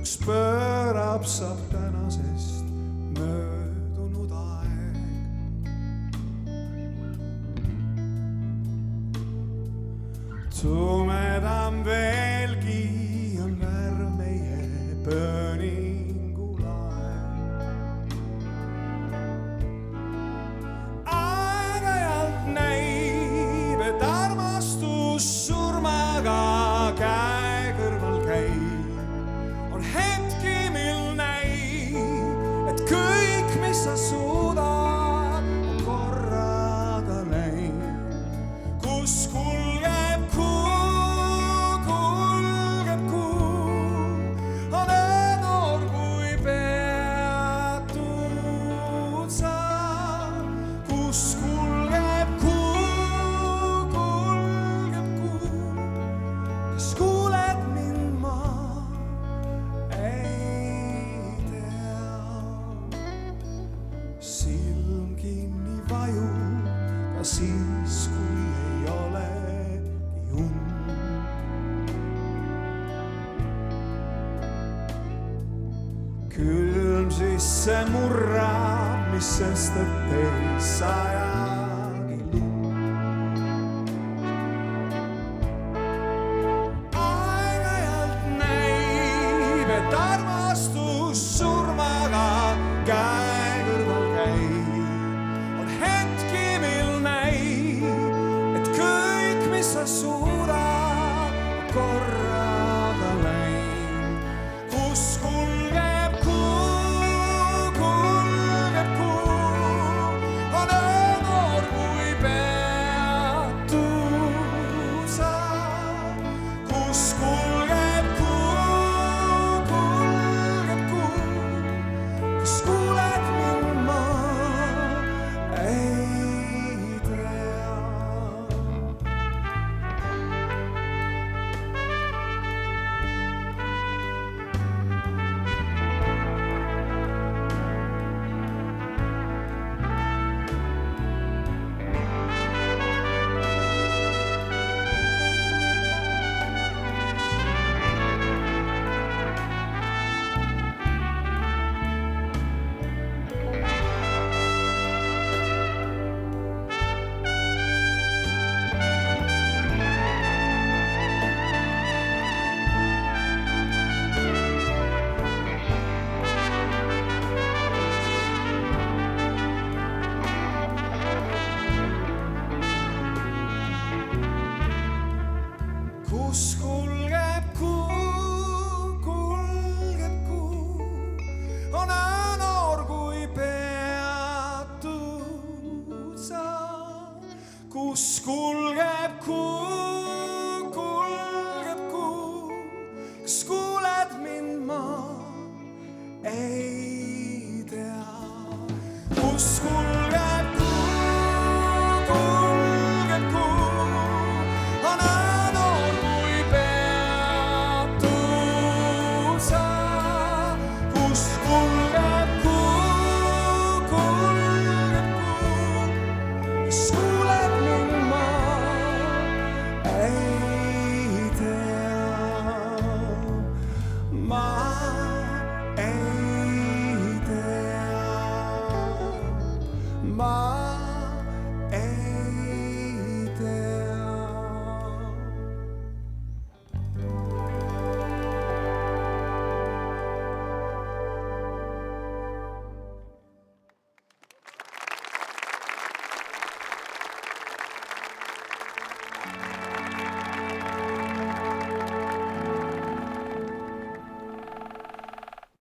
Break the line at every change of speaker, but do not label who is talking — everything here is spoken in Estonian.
kus pöörab saab tänasest möödunud aeg. Tumedam veelgi on värv meie pööningulaeg. Aeg-ajalt näib, et armastus surmaga käe kõrval käib. On hetki, mil näib, et kõik, mis sa suudad, on korraga läinud. Kus kulgeb kuu, on öönoor kui peatud sa. Kus kulgeb kuu, kas kuuled mind, ma ei tea. Silm kinni vajub ka siis, kui ei olegi und. Külm sisse murrab, mis sest, et ei sajagi lund. Aeg-ajalt näib, et armastus surmaga käe kõrval käib. On hetki, mil näib, et kõik, mis sa suudad, on korraga läinud. Kus kulgeb kuu, on öönoor kui peatud sa. Kus kulgeb kuu, kas kuuled mind, ma ei tea. Kus kulgeb kuu, on öönoor kui peatud sa. Kus kulgeb kuu, kas kuuled mind, ma ei tea. Kus kulgeb